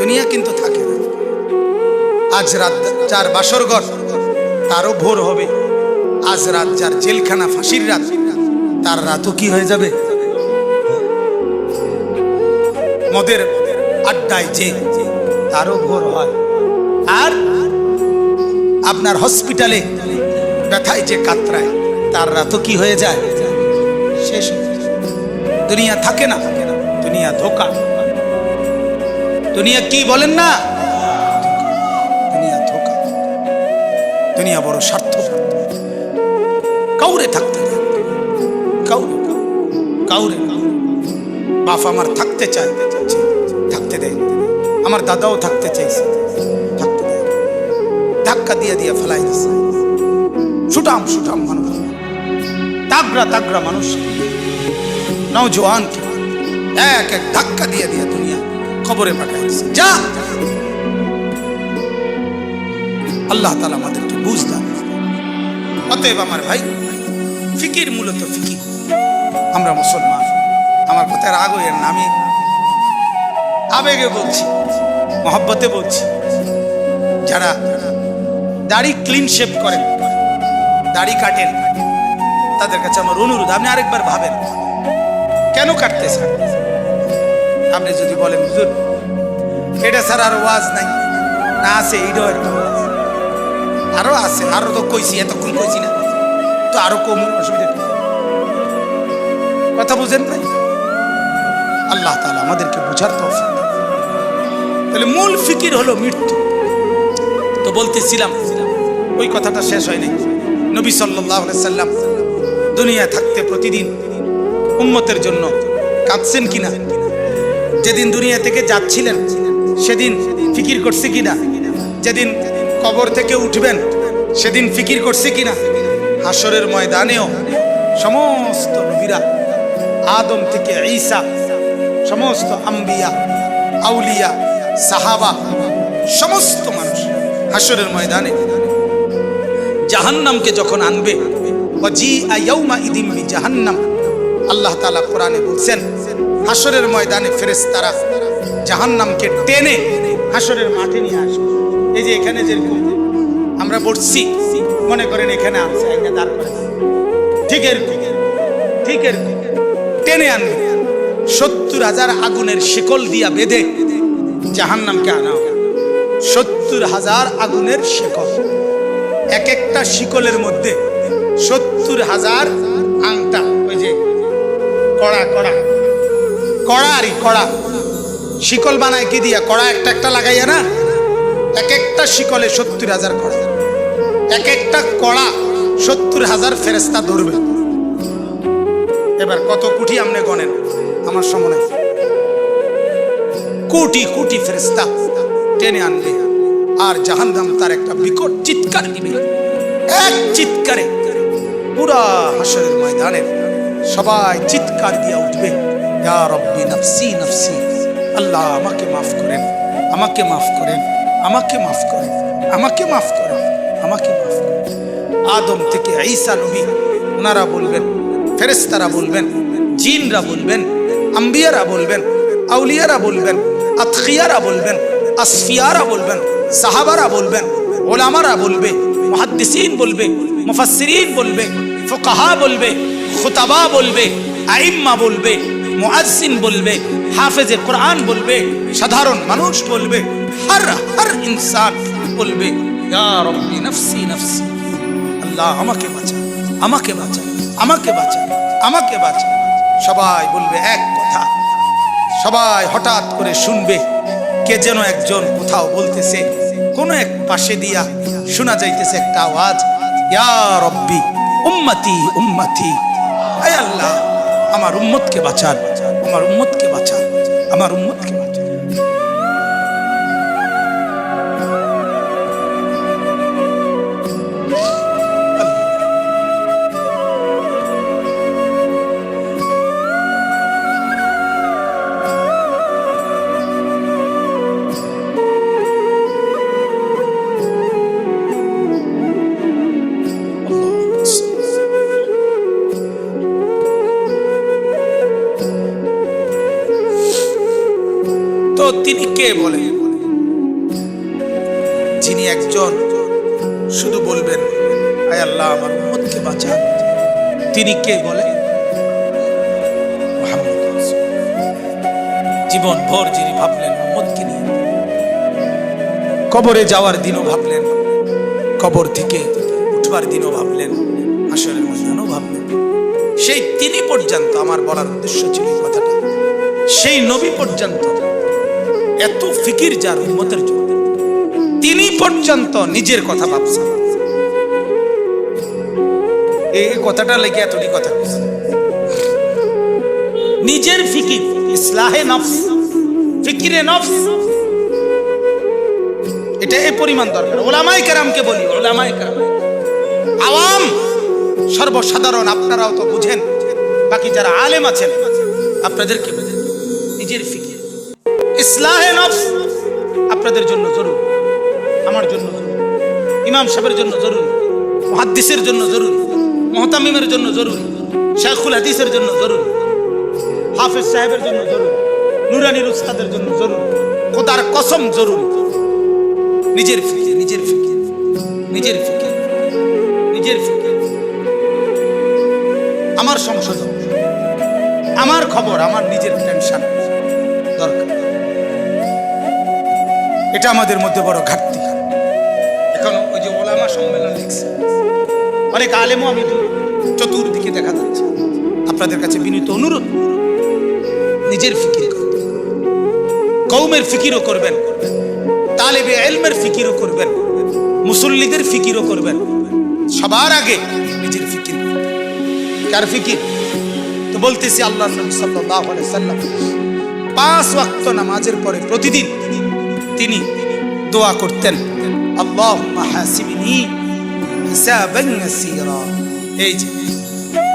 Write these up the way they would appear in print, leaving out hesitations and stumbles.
দুনিয়া কিন্তু থাকে না। আজ রাত যার বাসর ঘর তারও ভোর হবে, আজ রাত যার জেলখানা ফাঁসির রাত তার রাতও কি হয়ে যাবে। মদের আড্ডায় যে তারও ভোর হয়, আর আপনার হসপিটালে ব্যথায় যে কাতরায় তার রাতও কি হয়ে যায়, শেষ হয়ে যায়। দুনিয়া থাকে না, দুনিয়া ধোঁকা। দুনিয়া কি বলেন না, দুনিয়া ধোঁকা। দুনিয়া বড় স্বার্থপর, কাউরে থাকতে দেয়, কাউরে কাউরে। বাপ আমার থাকতে চায়, থাকতে দেয়। আমার দাদাও থাকতে চাইছে, থাকতে দেয়। ধাক্কা দিয়ে দিয়ে ফেলাই দিছে। সুঠাম সুঠাম মানুষ, তাগড়া তাগড়া মানুষ, নওজোয়ানকে এক এক ধাক্কা দিয়ে দিয়ে দুনিয়া খবরে পাঠাই দিছে। যা, আল্লাহ তাআলা আমাদেরকে বুঝ দান। অতএব আমার ভাই, ফিকির মূলত ফিকির। আমরা মুসলমান, আমার কথার রাগ হইয়েন না, আমি আবেগে বলছি, মহব্বতে বলছি। যারা দাড়ি ক্লিন শেভ করেন, দাড়ি কাটেন, তাদের কাছে আমার অনুরোধ, আপনি আরেকবার ভাবেন কেন কাটতেছেন। আপনি যদি বলেন হুজুর এটা ছাড়া আর ওয়াজ নাই, না আছে এইটাও একটা ওয়াজ, আরো আছে, আরো তো কইছি, এতক্ষণ কইছি না তো, আরো কম অসুবিধা। কথা বুঝেন ভাই, আল্লাহ তাআলা আমাদেরকে বুঝার তৌফিক দেন। তাহলে মূল ফিকির হলো মৃত্যু। তো বলতেছিলাম, ওই কথাটা শেষ হয়নি। নবী সাল্লাল্লাহু আলাইহি সাল্লাম দুনিয়া থাকতে প্রতিদিন উম্মতের জন্য কাঁদছেন কিনা? যেদিন দুনিয়া থেকে যাচ্ছিলেন সেদিন ফিকির করছে কিনা? যেদিন কবর থেকে উঠবেন সেদিন ফিকির করছে কিনা? হাসরের ময়দানেও সমস্ত নবীরা, আদম থেকে ঈসা, সমস্ত আম্বিয়া, আউলিয়া, সাহাবা, সমস্ত মানুষ হাসরের ময়দানে জাহান্নামকে যখন আনবে, ওয়াজিআ ইয়াউমাইযিন বিজাহান্নাম, আল্লাহ তাআলা কোরআনে বলছেন হাসরের ময়দানে ফেরেশতারা জাহান্নামকে টেনে হাসরের মাঠে নিয়ে আসবে। এই যে এখানে যেরকম আমরা বসছি, মনে করেন এখানে আছে, এখানে দাঁড় করে, ঠিক এরকম, ঠিক এরকম টেনে আনবে। ৭০,০০০ আগুনের শিকল দিয়া বেঁধে জাহান্নামকে আনা হবে। ৭০,০০০ আগুনের শিকল, এক একটা শিকলের মধ্যে ৭০,০০০ আংটা, ওই যে কড়া কড়া কড়া আরই কড়া, শিকল বানায় কি দিয়া? কড়া একটা একটা লাগাইয়া না, এক একটা শিকলে ৭০,০০০ কড়া, এক একটা কড়া ৭০,০০০ ফেরেশতা ধরবে। এবার কত কোটি আপনি গণেন, আমার সামনে কোটি কোটি ফেরেশতা টেনে আনবে, আর জাহান্নাম তার একটা বিকট চিৎকার দিবে। এক চিৎকারে পুরা হাসরের ময়দানে সবাই চিৎকার দিয়ে উঠবে, ইয়া রব্বি নাফসি নাফসি, আল্লাহ আমাকে মাফ করেন, আমাকে মাফ করেন, আমাকে মাফ করেন, আমাকে মাফ করেন, আমাকে মাফ করেন। আদম থেকে ঈসা নবী, ওনারা বলবেন, ফেরেশতারা বলবেন, জিনরা বলবেন, আম্বিয়ারা বলবেন, আউলিয়ারা বলবেন, আতকিয়ারা বলবেন, আসফিয়ারা বলবেন, সাহাবারা বলবেন, ওলামারা বলবে, মুহাদ্দিসিন বলবে, মুফাসসিরিন বলবে, ফুকাহা বলবে, খুতাবা বলবে, আইম্মা বলবে, মুয়াজ্জিন বলবে, হাফেজে কোরআন বলবে, সাধারণ মানুষ বলবে, হর ইনসান বলবে, ইয়া রব্বি নাফসি নাফসি, আল্লাহ আমাকে বাঁচা, আমাকে বাঁচা, আমাকে বাঁচা, আমাকে বাঁচা। সবাই বলবে এক কথা। সবাই হঠাৎ করে শুনবে কে যেন একজন কোথাও বলতেছে, কোন এক পাশে দিয়া শোনা যাইতেছে একটা আওয়াজ, ইয়া রব্বি উম্মতি উম্মতি, আয় আল্লাহ আমার উম্মতকে বাঁচান, আমার উম্মতকে বাঁচান, আমার উম্মতকে বাঁচান। তো তিনি কে বলেন? যিনি একজন শুধু বলবেন আয় আল্লাহ আমার উম্মতকে বাঁচান, তিনি কে বলে? মুহাম্মদ রাসূলুল্লাহ। জীবন ভর যিনি ভাবলেন উম্মতকে নিয়ে, কবরে যাওয়ার দিনও ভাবলেন, কবর থেকে উঠবার দিনও ভাবলেন, হাশরের ময়দানও ভাবলেন। সেই তিনি পর্যন্ত, আমার বলার উদ্দেশ্য ছিল এই কথাটা, সেই নবী পর্যন্ত এত ফিকির যার উম্মতের জন্য, তিনি পর্যন্ত নিজের কথা ভাবছেন। এই কথাটা লেগে এতটি কথা বলছে। নিজের ফিকির, ইসলাহে নফস, ফিকিরে নফস, এটা এই পরিমাণ দরকার। ওলামায়ে কেরামকে বলি, ওলামায়ে কেরাম, আওয়াম সর্বসাধারণ আপনারাও তো বুঝেন, বাকি যারা আলেম আছেন আপনাদেরকে বুঝেন, নিজের ফিকির, ইসলাহে নফস আপনাদের জন্য জরুরি, আমার জন্য জরুরি, ইমাম সাহেবের জন্য জরুরি, মুহাদ্দিসের জন্য জরুরি, মুহতামিমের জন্য জরুরি, শাইখুল হাদিসের জন্য জরুরি, হাফেজ সাহেবের জন্য জরুরি, নুরানির উস্তাদের জন্য জরুরি, খোদার কসম জরুরি। নিজের ফিকির, নিজের ফিকির, নিজের ফিকির, নিজের ফিকির, আমার সংশোধন, আমার খবর, আমার নিজের টেনশন দরকার। এটা আমাদের মধ্যে বড় ঘাটতি। এখন ওই যে ওলামা সম্মেলন লিখছে, অনেক আলেমও আমি চতুর্দিকে দেখা যাচ্ছে। আপনাদের কাছে বিনীত অনুরোধ, নিজের ফিকির করবেন, কওমের ফিকিরও করবেন, তালেবে ইলমের ফিকিরও করবেন, মুসল্লিদের ফিকিরও করবেন। সবার আগে নিজের ফিকির। কার ফিকির? তো বলতেছি আল্লাহর নবী সাল্লাল্লাহু আলাইহি সাল্লাম 5 ওয়াক্ত নামাজের পরে প্রতিদিন তিনি দোয়া করতেন, আল্লাহুম্মা হাসিবনি হিসাবান ইয়াসীরা। এই যে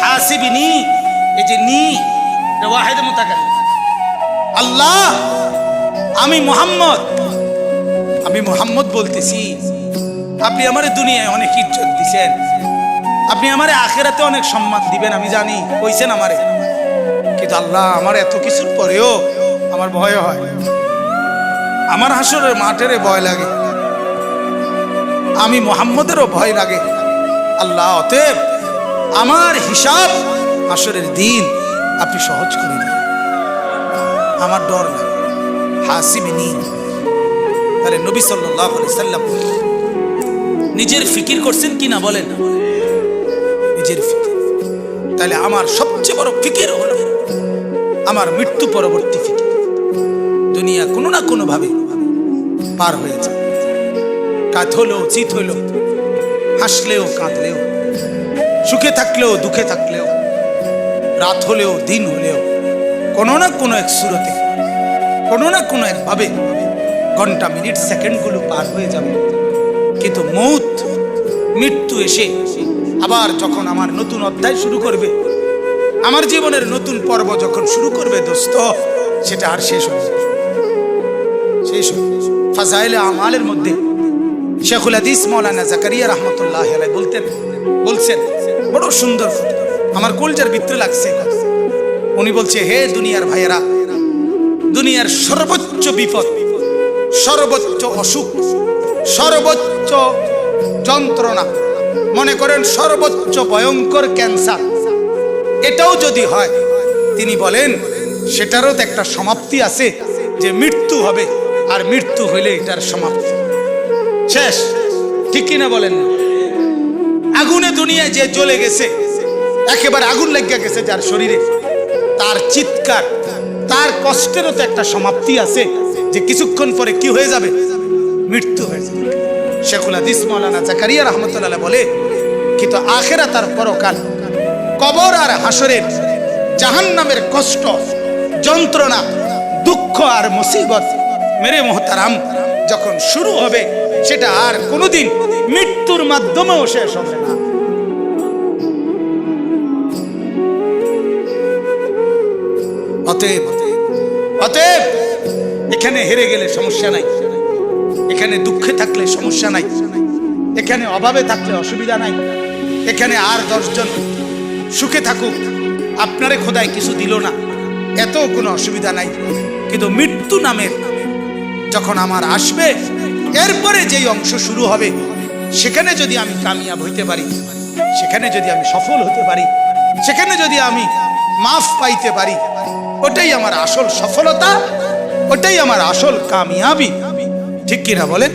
হাসিবনি, এই যে নি ওয়াহিদ মুতাকাল্লিম, আল্লাহ আমি মুহাম্মদ বলতেছি, আপনি আমারে দুনিয়ায় অনেক ইজ্জত দিবেন, আপনি আমারে আখিরাতে অনেক সম্মান দিবেন, আমি জানি কইছেন আমারে, কিন্তু আল্লাহ আমার এত কিছুর পরেও আমার ভয় হয়, আমার হাসরের মাঠের ভয় লাগে, আমি মুহাম্মদেরও ভয় লাগে। আল্লাহ অতএব আমার হিসাব হাসরের দিন আপনি সহজ করে দিন, আমার ডর লাগে। হাসিবনি। তাহলে নবী সাল্লাল্লাহু আলাইহি সাল্লাম নিজের ফিকির করছেন কি না বলেন? নিজের ফিকির। তাহলে আমার সবচেয়ে বড় ফিকির হলো আমার মৃত্যু পরবর্তী ফিকির। দুনিয়া কোনো না কোনো ভাবে পার হয়ে যায়, কাত হলেও চিত হলেও, হাসলেও কাঁদলেও, সুখে থাকলেও দুঃখে থাকলেও, রাত হলেও দিন হলেও, কোনো না কোনো এক সুরতে, কোনো না কোনো এক ভাবে ঘন্টা মিনিট সেকেন্ডগুলো পার হয়ে যাবে। কিন্তু মৃত্যু এসে আবার যখন আমার নতুন অধ্যায় শুরু করবে, আমার জীবনের নতুন পর্ব যখন শুরু করবে দোস্ত, সেটা আর শেষ হবে, শেষ হবে। ফাজাইলে আমালের মধ্যে শেখুল হাদিস মাওলানা জাকারিয়া রাহমাতুল্লাহ আলাইহি বলছেন বড় সুন্দর, আমার কলজার ভিতরে লাগছে। উনি বলছে, হে দুনিয়ার ভাইয়েরা, দুনিয়ার সর্বোচ্চ বিপদ, সর্বোচ্চ অসুখ, সর্বোচ্চ যন্ত্রণা, মনে করেন সর্বোচ্চ ভয়ঙ্কর ক্যান্সার, এটাও যদি হয়, তিনি বলেন সেটারও তো একটা সমাপ্তি আছে, যে মৃত্যু হবে, আর মৃত্যু হইলে এটার সমাপ্তি শেষ। ঠিক কিনা বলেন? আগুনে দুনিয়ায় যে জ্বলে গেছে, একেবারে আগুন লেগে গেছে যার শরীরে, তার চিৎকার, তার কষ্টেরও তো একটা সমাপ্তি আছে, যে কিছুক্ষণ পরে কি হয়ে যাবে? মৃত্যু হয়ে যাবে। শেখুল হাদিস মাওলানা জাকারিয়া রাহমাতুল্লাহ বলে, কিন্তু আখিরাত আর পরকাল, কবর আর হাসরের জাহান্নামের কষ্ট, যন্ত্রণা, দুঃখ আর মুসিবত মেরে মোহতারাম যখন শুরু হবে, সেটা আর কোনোদিন মৃত্যুর মাধ্যমেও শেষ হবে না। অতএব এখানে হেরে গেলে সমস্যা নাই, এখানে দুঃখে থাকলে সমস্যা নাই, এখানে অভাবে থাকলে অসুবিধা নাই, এখানে আর 10 জন সুখে থাকুক, আপনারে খোদায় কিছু দিল না, এত কোনো অসুবিধা নাই। কিন্তু মৃত্যু নামের যখন আমার আসবে, এরপরে যেই অংশ শুরু হবে, সেখানে যদি আমি কামিয়াব হইতে পারি, সেখানে যদি আমি সফল হতে পারি, সেখানে যদি আমি মাফ পাইতে পারি, ওটাই আমার আসল সফলতা, ওটাই আমার আসল কামিয়াবি। ঠিক কিনা বলেন?